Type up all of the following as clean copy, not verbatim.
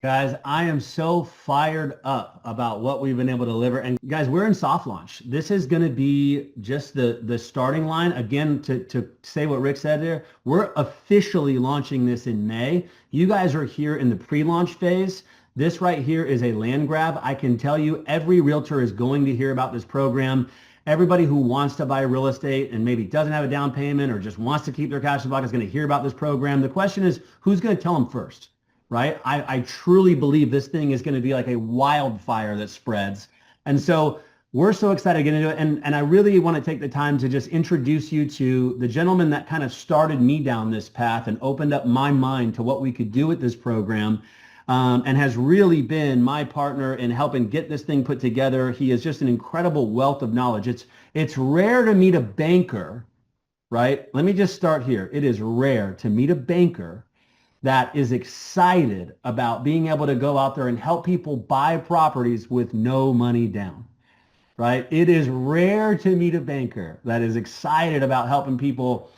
Guys, I am so fired up about what we've been able to deliver. And guys, we're in soft launch. This is going to be just the starting line. Again, to say what Rick said there, we're officially launching this in May. You guys are here in the pre-launch phase. This right here is a land grab. I can tell you every realtor is going to hear about this program. Everybody who wants to buy real estate and maybe doesn't have a down payment or just wants to keep their cash in pocket is going to hear about this program. The question is, who's going to tell them first? Right? I truly believe this thing is going to be like a wildfire that spreads. And so we're so excited to get into it. And I really want to take the time to just introduce you to the gentleman that kind of started me down this path and opened up my mind to what we could do with this program. And has really been my partner in helping get this thing put together. He is just an incredible wealth of knowledge. It's rare to meet a banker, right? Let me just start here. It is rare to meet a banker that is excited about being able to go out there and help people buy properties with no money down, right? It is rare to meet a banker that is excited about helping people,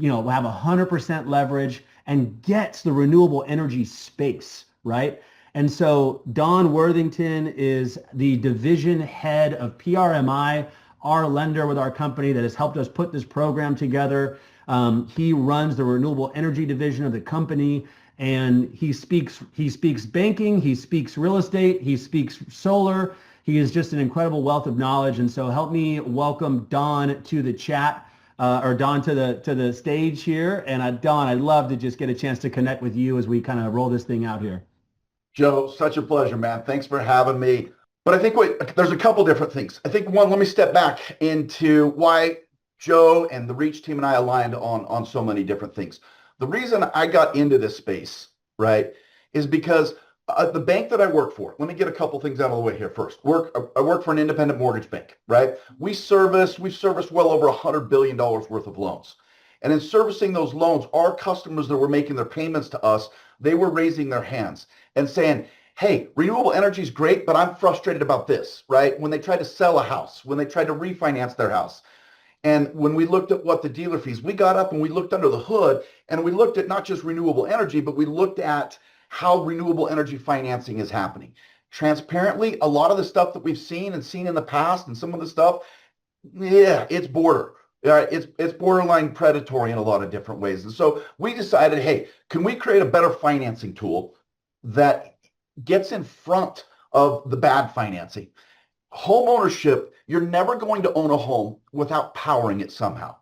have 100% leverage and gets the renewable energy space, right? And so Don Worthington is the division head of PRMI, our lender with our company that has helped us put this program together. He runs the renewable energy division of the company, and he speaks banking, he speaks real estate, he speaks solar. He is just an incredible wealth of knowledge. And so help me welcome Don to the chat, or Don to the stage here. And Don, I'd love to just get a chance to connect with you as we kind of roll this thing out here. Joe, such a pleasure, man. Thanks for having me. But I think there's a couple different things. I think one, let me step back into why Joe and the Reach team and I aligned on so many different things. The reason I got into this space, right, is because the bank that I work for, let me get a couple things out of the way here first. I work for an independent mortgage bank, right? We've serviced well over $100 billion worth of loans. And in servicing those loans, our customers that were making their payments to us, they were raising their hands and saying, hey, renewable energy is great, but I'm frustrated about this, right? When they tried to sell a house, when they tried to refinance their house. And when we looked at what the dealer fees, we got up and we looked under the hood and we looked at not just renewable energy, but we looked at how renewable energy financing is happening. Transparently, a lot of the stuff that we've seen in the past and some of the stuff, yeah, it's border. It's borderline predatory in a lot of different ways. And so we decided, hey, can we create a better financing tool that gets in front of the bad financing? Home ownership, you're never going to own a home without powering it somehow.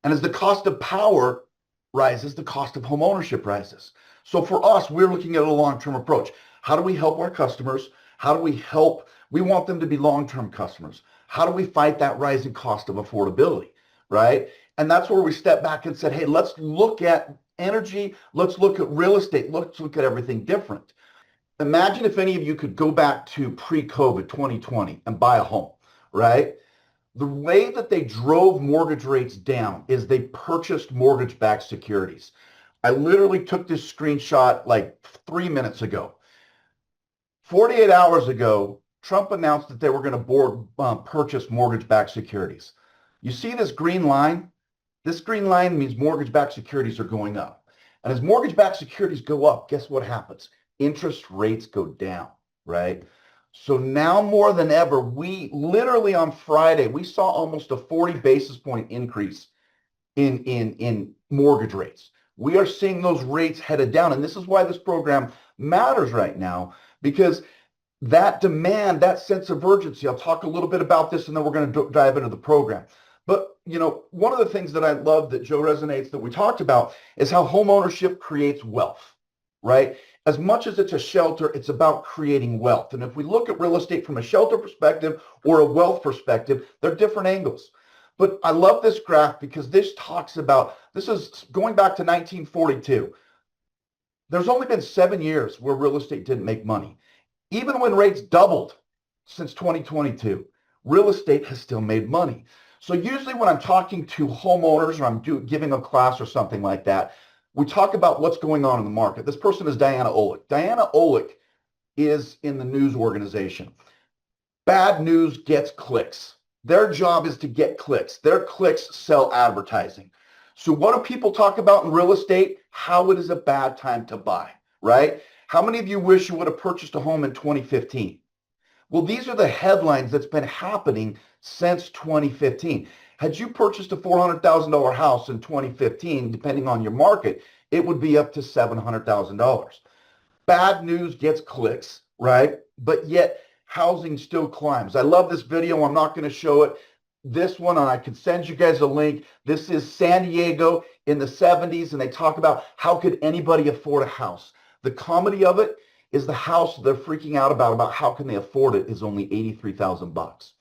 And as the cost of power rises, the cost of home ownership rises. So for us, we're looking at a long-term approach. How do we help our customers? How do we help? We want them to be long-term customers. How do we fight that rising cost of affordability, right? And that's where we stepped back and said, hey, let's look at energy. Let's look at real estate. Let's look at everything different. Imagine if any of you could go back to pre-COVID 2020 and buy a home, right? The way that they drove mortgage rates down is they purchased mortgage-backed securities. I literally took this screenshot like 3 minutes ago. 48 hours ago, Trump announced that they were going to purchase mortgage-backed securities. You see this green line? This green line means mortgage-backed securities are going up. And as mortgage-backed securities go up, guess what happens? Interest rates go down, right? So now more than ever, we literally on Friday, we saw almost a 40 basis point increase in mortgage rates. We are seeing those rates headed down. And this is why this program matters right now, because that demand, that sense of urgency, I'll talk a little bit about this and then we're going to dive into the program. But, one of the things that I love that Joe resonates that we talked about is how home ownership creates wealth, right? As much as it's a shelter, it's about creating wealth. And if we look at real estate from a shelter perspective or a wealth perspective, they're different angles. But I love this graph because this talks about, this is going back to 1942. There's only been 7 years where real estate didn't make money. Even when rates doubled since 2022, real estate has still made money. So usually when I'm talking to homeowners or I'm giving a class or something like that, we talk about what's going on in the market. This person is Diana Olick. Diana Olick is in the news organization. Bad news gets clicks. Their job is to get clicks. Their clicks sell advertising. So what do people talk about in real estate? How it is a bad time to buy, right? How many of you wish you would have purchased a home in 2015? Well, these are the headlines that's been happening since 2015. Had you purchased a $400,000 house in 2015, depending on your market, it would be up to $700,000. Bad news gets clicks, right? But yet housing still climbs. I love this video. I'm not going to show it. This one, and I can send you guys a link. This is San Diego in the 70s, and they talk about how could anybody afford a house. The comedy of it is the house they're freaking out about how can they afford it is only $83,000.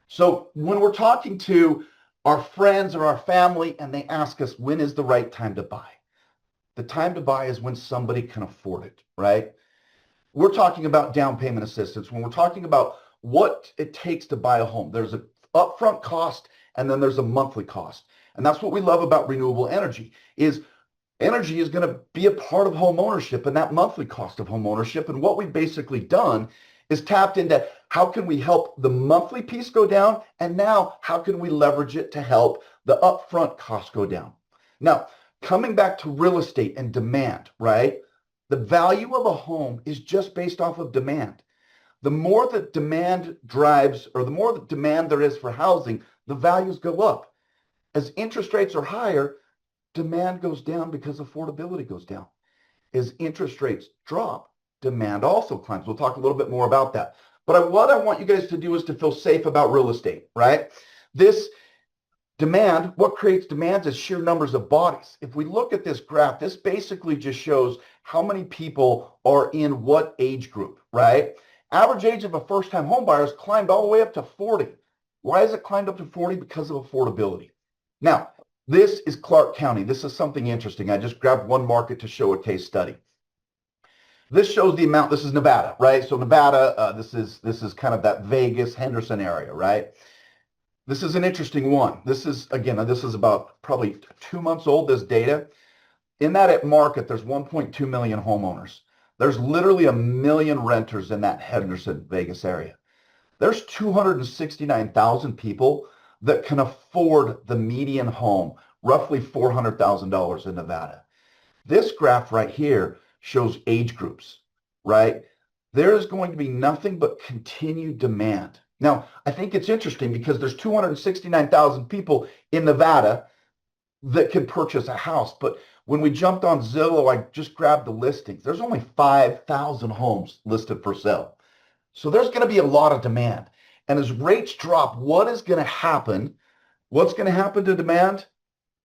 So when we're talking to our friends or our family and they ask us, when is the right time to buy? The time to buy is when somebody can afford it, right? We're talking about down payment assistance. When we're talking about what it takes to buy a home, there's an upfront cost and then there's a monthly cost. And that's what we love about renewable energy is energy is going to be a part of home ownership and that monthly cost of home ownership. And what we've basically done is tapped into how can we help the monthly piece go down, and now how can we leverage it to help the upfront cost go down. Now, coming back to real estate and demand, right? The value of a home is just based off of demand. The more that demand drives, or the more that demand there is for housing, the values go up. As interest rates are higher, demand goes down because affordability goes down. As interest rates drop, demand also climbs. We'll talk a little bit more about that. But what I want you guys to do is to feel safe about real estate, right? This demand, what creates demand is sheer numbers of bodies. If we look at this graph, this basically just shows how many people are in what age group, right? Average age of a first-time home buyer has climbed all the way up to 40. Why has it climbed up to 40? Because of affordability. Now, this is Clark County. This is something interesting. I just grabbed one market to show a case study. This shows the amount. This is Nevada, right? So Nevada, this is kind of that Vegas, Henderson area, right? This is an interesting one. This is, again, this is about probably 2 months old, this data. In that market, there's 1.2 million homeowners. There's literally 1 million renters in that Henderson, Vegas area. There's 269,000 people that can afford the median home, roughly $400,000 in Nevada. This graph right here shows age groups, right? There is going to be nothing but continued demand. Now, I think it's interesting because there's 269,000 people in Nevada that can purchase a house. But when we jumped on Zillow, I just grabbed the listings. There's only 5,000 homes listed for sale. So there's going to be a lot of demand. And as rates drop, what is going to happen? What's going to happen to demand,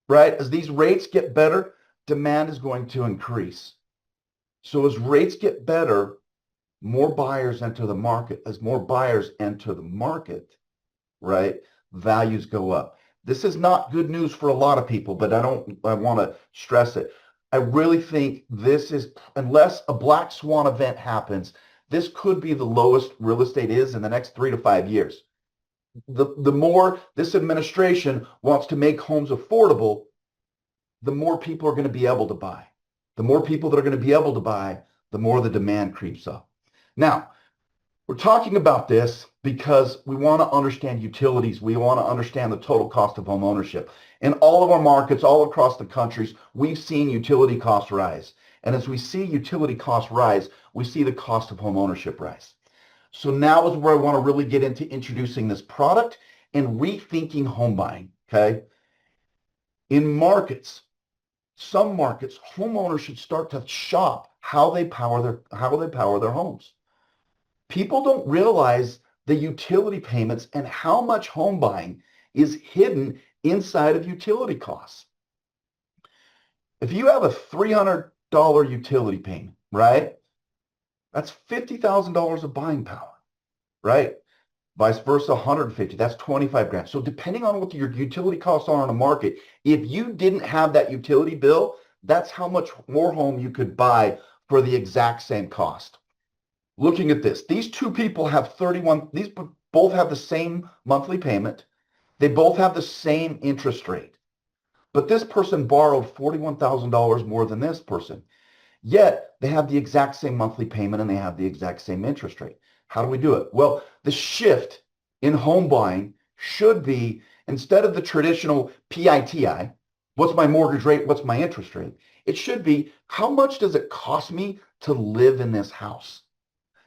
right? As these rates get better, demand is going to increase. So as rates get better, more buyers enter the market. As more buyers enter the market, right, values go up. This is not good news for a lot of people, but I want to stress it. I really think this is, unless a black swan event happens, this could be the lowest real estate is in the next 3 to 5 years. The more this administration wants to make homes affordable, the more people are going to be able to buy. The more people that are going to be able to buy, the more the demand creeps up. Now, we're talking about this because we want to understand utilities. We want to understand the total cost of home ownership. In all of our markets, all across the countries, we've seen utility costs rise. And as we see utility costs rise, we see the cost of home ownership rise. So now is where I want to really get into introducing this product and rethinking home buying, okay? In markets, some markets, homeowners should start to shop how they power their homes. People don't realize the utility payments and how much home buying is hidden inside of utility costs. If you have a $300 utility payment, right? That's $50,000 of buying power, right? Vice versa, 150, that's 25 grand. So depending on what your utility costs are on a market, if you didn't have that utility bill, that's how much more home you could buy for the exact same cost. Looking at this, these two people have these both have the same monthly payment. They both have the same interest rate. But this person borrowed $41,000 more than this person. Yet they have the exact same monthly payment and they have the exact same interest rate. How do we do it? Well, the shift in home buying should be, instead of the traditional PITI, what's my mortgage rate, what's my interest rate? It should be, how much does it cost me to live in this house?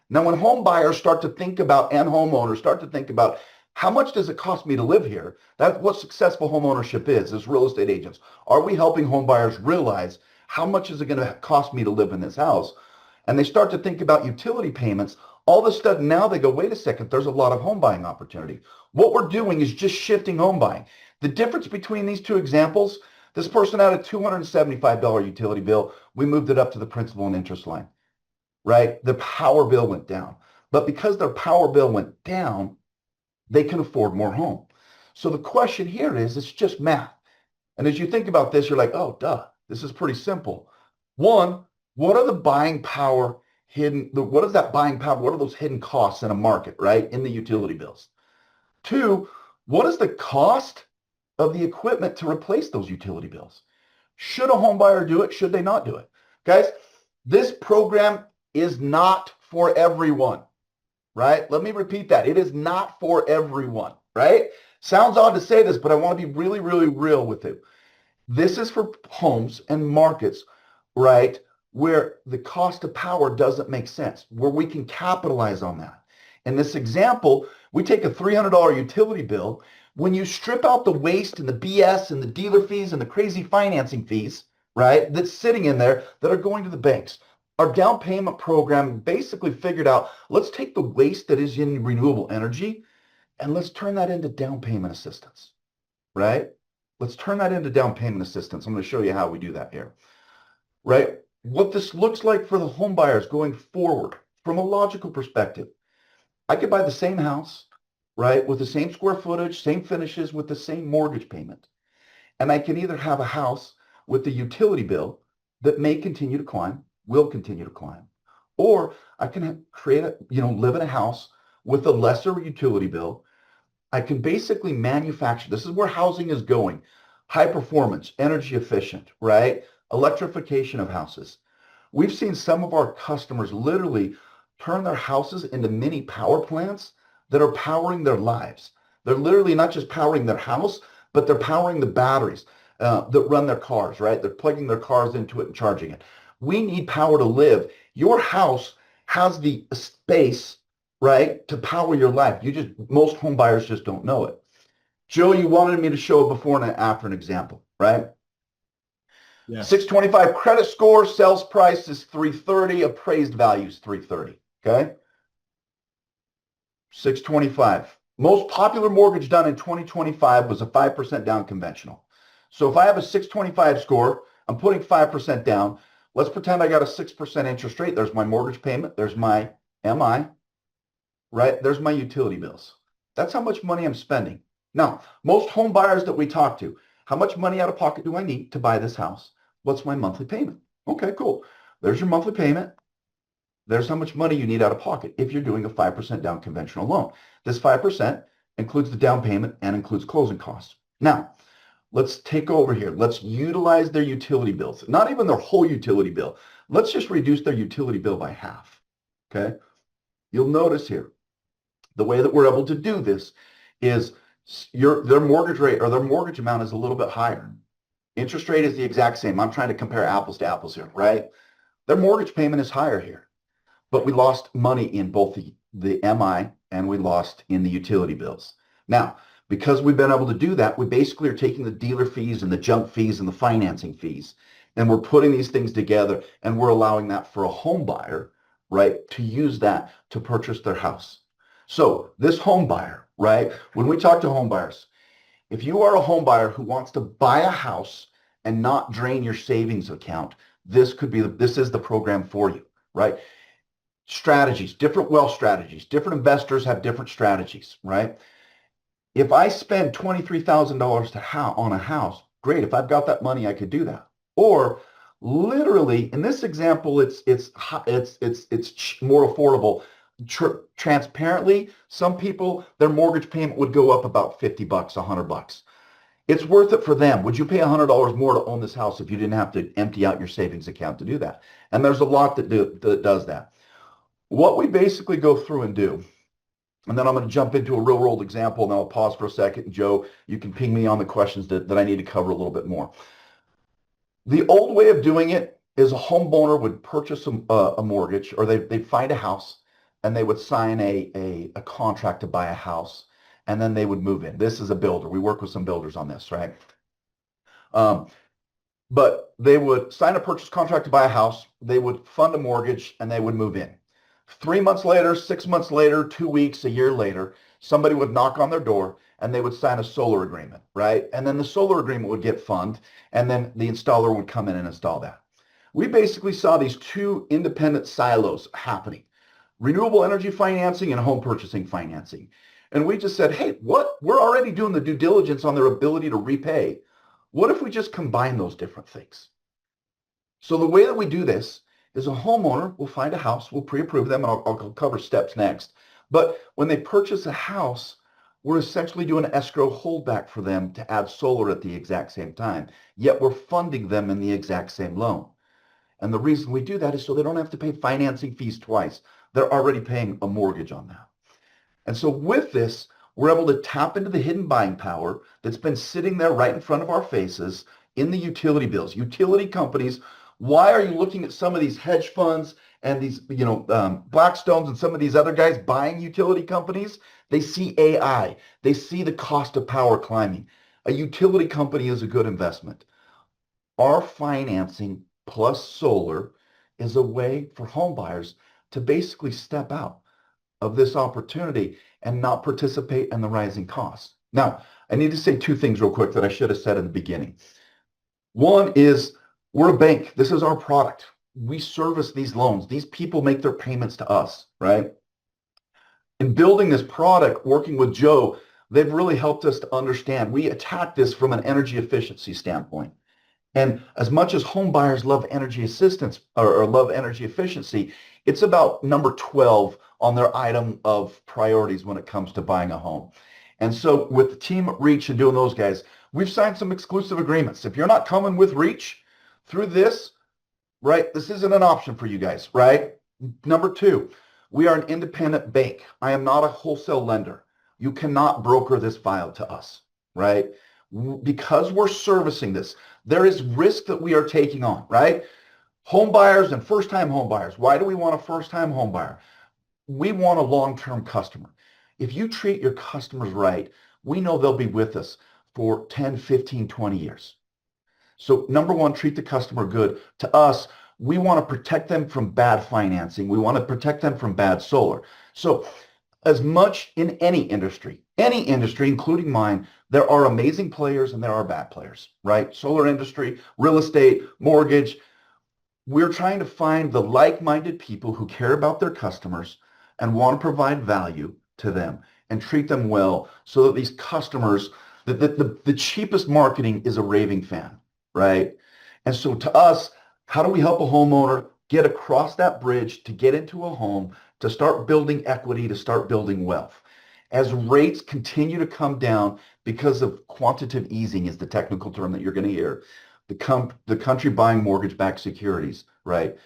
Now, when home buyers start to think about, and homeowners start to think about, how much does it cost me to live here? That's what successful home ownership is, as real estate agents. Are we helping home buyers realize how much is it going to cost me to live in this house? And they start to think about utility payments. All of a sudden now they go, wait a second, there's a lot of home buying opportunity. What we're doing is just shifting home buying. The difference between these two examples, this person had a $275 utility bill. We moved it up to the principal and interest line, right? The power bill went down. But because their power bill went down, they can afford more home. So the question here is, it's just math. And as you think about this, you're like, oh, duh, this is pretty simple. One, what are the buying power hidden, what is that buying power? What are those hidden costs in a market, right? In the utility bills. Two, what is the cost of the equipment to replace those utility bills? Should a home buyer do it? Should they not do it? Guys, this program is not for everyone, right? Let me repeat that. It is not for everyone, right? Sounds odd to say this, but I want to be really, really real with you. This is for homes and markets, right, where the cost of power doesn't make sense, where we can capitalize on that. In this example, we take a $300 utility bill. When you strip out the waste and the BS and the dealer fees and the crazy financing fees, right, that's sitting in there that are going to the banks, our down payment program basically figured out, let's take the waste that is in renewable energy and let's turn that into down payment assistance, right? Let's turn that into down payment assistance. I'm going to show you how we do that here, right? What this looks like for the home buyers going forward from a logical perspective. I could buy the same house, right, with the same square footage, same finishes, with the same mortgage payment. And I can either have a house with the utility bill that may continue to climb, will continue to climb, or I can create a, live in a house with a lesser utility bill. I can basically manufacture. This is where housing is going. High performance, energy efficient, right? Electrification of houses. We've seen some of our customers literally turn their houses into mini power plants that are powering their lives. They're literally not just powering their house, but they're powering the batteries that run their cars, right? They're plugging their cars into it and charging it. We need power to live. Your house has the space, right, to power your life. Most home buyers just don't know it. Joe, you wanted me to show a before and after an example, right? Yes. 625 credit score, sales price is 330, appraised value is 330, okay? 625. Most popular mortgage done in 2025 was a 5% down conventional. So if I have a 625 score, I'm putting 5% down. Let's pretend I got a 6% interest rate. There's my mortgage payment. There's my MI, right? There's my utility bills. That's how much money I'm spending. Now, most home buyers that we talk to, how much money out of pocket do I need to buy this house? What's my monthly payment? Okay, cool. There's your monthly payment. There's how much money you need out of pocket if you're doing a 5% down conventional loan. This 5% includes the down payment and includes closing costs. Now, let's take over here. Let's utilize their utility bills, not even their whole utility bill. Let's just reduce their utility bill by half, okay? You'll notice here, the way that we're able to do this is their mortgage rate or their mortgage amount is a little bit higher. Interest rate is the exact same. I'm trying to compare apples to apples here, right? Their mortgage payment is higher here, but we lost money in both the MI and we lost in the utility bills. Now, because we've been able to do that, we basically are taking the dealer fees and the junk fees and the financing fees, and we're putting these things together and we're allowing that for a home buyer, right, to use that to purchase their house. So this home buyer, right, when we talk to home buyers, if you are a home buyer who wants to buy a house and not drain your savings account, this is the program for you, right? Strategies, different wealth strategies, different investors have different strategies, right? If I spend $23,000 on a house, great. If I've got that money, I could do that. Or literally, in this example, it's more affordable. Transparently, some people, their mortgage payment would go up about 50 bucks, $100. It's worth it for them. Would you pay $100 more to own this house if you didn't have to empty out your savings account to do that? And there's a lot that does that. What we basically go through and do, and then I'm going to jump into a real world example, and then I'll pause for a second. And Joe, you can ping me on the questions that I need to cover a little bit more. The old way of doing it is a homeowner would purchase a mortgage, or they'd find a house and they would sign a contract to buy a house, and then they would move in. This is a builder. We work with some builders on this, right? Um, but they would sign a purchase contract to buy a house, they would fund a mortgage, and they would move in. 3 months later, 6 months later, 2 weeks, a year later, somebody would knock on their door and they would sign a solar agreement, right? And then the solar agreement would get funded, and then the installer would come in and install that. We basically saw these two independent silos happening: renewable energy financing and home purchasing financing. And we just said, hey, what? We're already doing the due diligence on their ability to repay. What if we just combine those different things? So the way that we do this is a homeowner will find a house, we'll pre-approve them, and I'll cover steps next. But when they purchase a house, we're essentially doing an escrow holdback for them to add solar at the exact same time, yet we're funding them in the exact same loan. And the reason we do that is so they don't have to pay financing fees twice. They're already paying a mortgage on that. And so with this, we're able to tap into the hidden buying power that's been sitting there right in front of our faces in the utility bills. Utility companies, why are you looking at some of these hedge funds and these, Blackstones and some of these other guys buying utility companies? They see AI. They see the cost of power climbing. A utility company is a good investment. Our financing plus solar is a way for home buyers to basically step out of this opportunity and not participate in the rising costs. Now, I need to say two things real quick that I should have said in the beginning. One is we're a bank. This is our product. We service these loans. These people make their payments to us, right? In building this product, working with Joe, they've really helped us to understand. We attack this from an energy efficiency standpoint. And as much as home buyers love energy assistance or love energy efficiency, it's about number 12 on their item of priorities when it comes to buying a home. And so with the team at Reach and doing those guys, we've signed some exclusive agreements. If you're not coming with Reach through this, right, this isn't an option for you guys, right? Number two, we are an independent bank. I am not a wholesale lender. You cannot broker this file to us, right? Because we're servicing this, there is risk that we are taking on, right? Home buyers and first-time home buyers. Why do we want a first-time home buyer? We want a long-term customer. If you treat your customers right, we know they'll be with us for 10, 15, 20 years. So number one, treat the customer good. To us, we want to protect them from bad financing. We want to protect them from bad solar. So as much in any industry, including mine, there are amazing players and there are bad players, right? Solar industry, real estate, mortgage. We're trying to find the like-minded people who care about their customers and want to provide value to them and treat them well so that these customers, the cheapest marketing is a raving fan, right? And so to us, how do we help a homeowner get across that bridge to get into a home, to start building equity, to start building wealth? As rates continue to come down because of quantitative easing is the technical term that you're going to hear, the country buying mortgage-backed securities, right?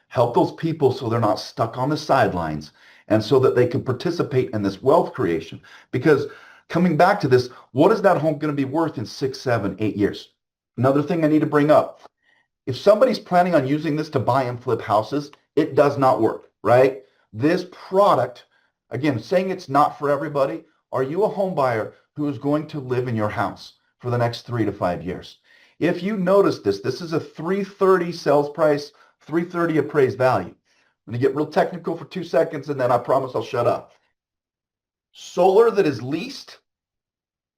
Help those people so they're not stuck on the sidelines and so that they can participate in this wealth creation. Because coming back to this, what is that home going to be worth in 6, 7, 8 years? Another thing I need to bring up, if somebody's planning on using this to buy and flip houses, it does not work, right? This product, again, saying it's not for everybody, are you a home buyer who is going to live in your house for the next 3 to 5 years? If you notice this is a 330 sales price, 330 appraised value. I'm going to get real technical for 2 seconds and then I promise I'll shut up. Solar that is leased,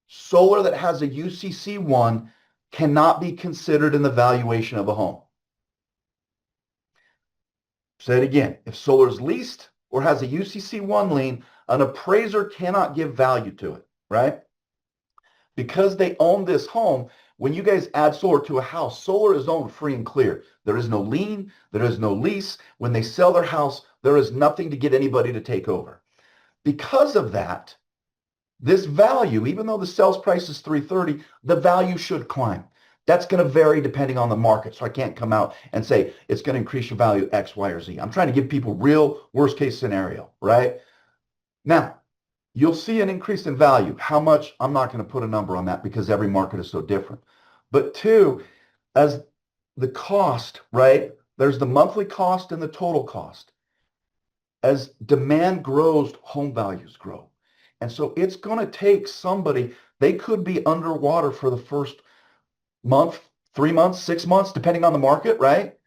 solar that has a UCC1 cannot be considered in the valuation of a home. Say it again. If solar is leased or has a UCC1 lien, an appraiser cannot give value to it, right? Because they own this home, when you guys add solar to a house, solar is owned free and clear. There is no lien. There is no lease. When they sell their house, there is nothing to get anybody to take over. Because of that, this value, even though the sales price is 330, the value should climb. That's going to vary depending on the market. So I can't come out and say it's going to increase your value X, Y, or Z. I'm trying to give people real worst case scenario, right? Now, you'll see an increase in value. How much? I'm not going to put a number on that because every market is so different. But two, as the cost, right? There's the monthly cost and the total cost. As demand grows, home values grow. And so it's going to take somebody, they could be underwater for the first month, 3 months, 6 months, depending on the market, right?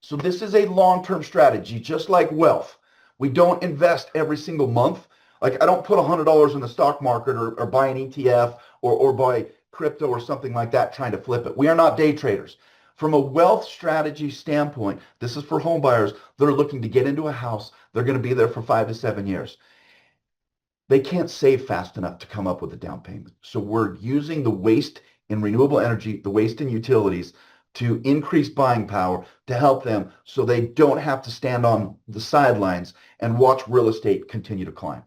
So this is a long-term strategy, just like wealth. We don't invest every single month. Like I don't put $100 in the stock market or buy an ETF or buy crypto or something like that trying to flip it. We are not day traders. From a wealth strategy standpoint, this is for home buyers. They're looking to get into a house. They're going to be there for 5 to 7 years. They can't save fast enough to come up with a down payment. So we're using the waste in renewable energy, the waste in utilities to increase buying power to help them so they don't have to stand on the sidelines and watch real estate continue to climb.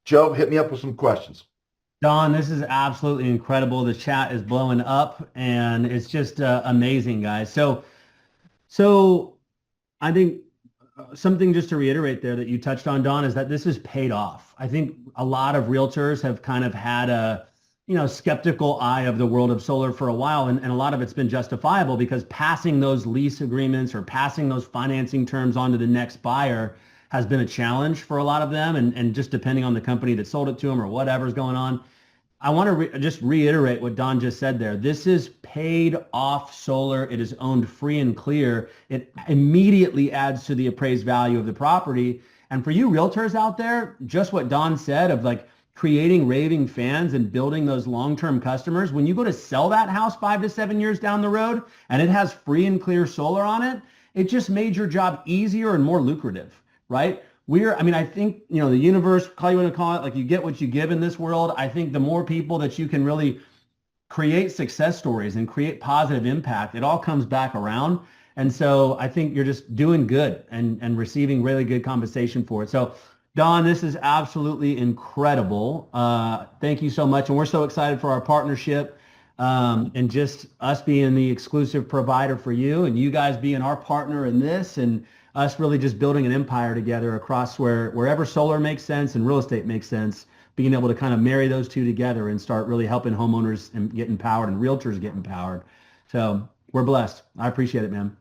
Joe, hit me up with some questions. Don, this is absolutely incredible. The chat is blowing up and it's just amazing, guys. So I think something just to reiterate there that you touched on, Don, is that this is paid off. I think a lot of realtors have kind of had a, skeptical eye of the world of solar for a while. And a lot of it's been justifiable because passing those lease agreements or passing those financing terms on to the next buyer has been a challenge for a lot of them. And just depending on the company that sold it to them or whatever's going on. I want to just reiterate what Don just said there. This is paid off solar. It is owned free and clear. It immediately adds to the appraised value of the property. And for you realtors out there, just what Don said of like creating raving fans and building those long-term customers, when you go to sell that house 5 to 7 years down the road and it has free and clear solar on it, it just made your job easier and more lucrative, right? I think, the universe, call you want to call it, like you get what you give in this world. I think the more people that you can really create success stories and create positive impact, it all comes back around. And so I think you're just doing good and receiving really good compensation for it. So Don, this is absolutely incredible. Thank you so much. And we're so excited for our partnership and just us being the exclusive provider for you and you guys being our partner in this and us really just building an empire together across wherever solar makes sense and real estate makes sense, being able to kind of marry those two together and start really helping homeowners and get empowered and realtors get empowered. So we're blessed. I appreciate it, man.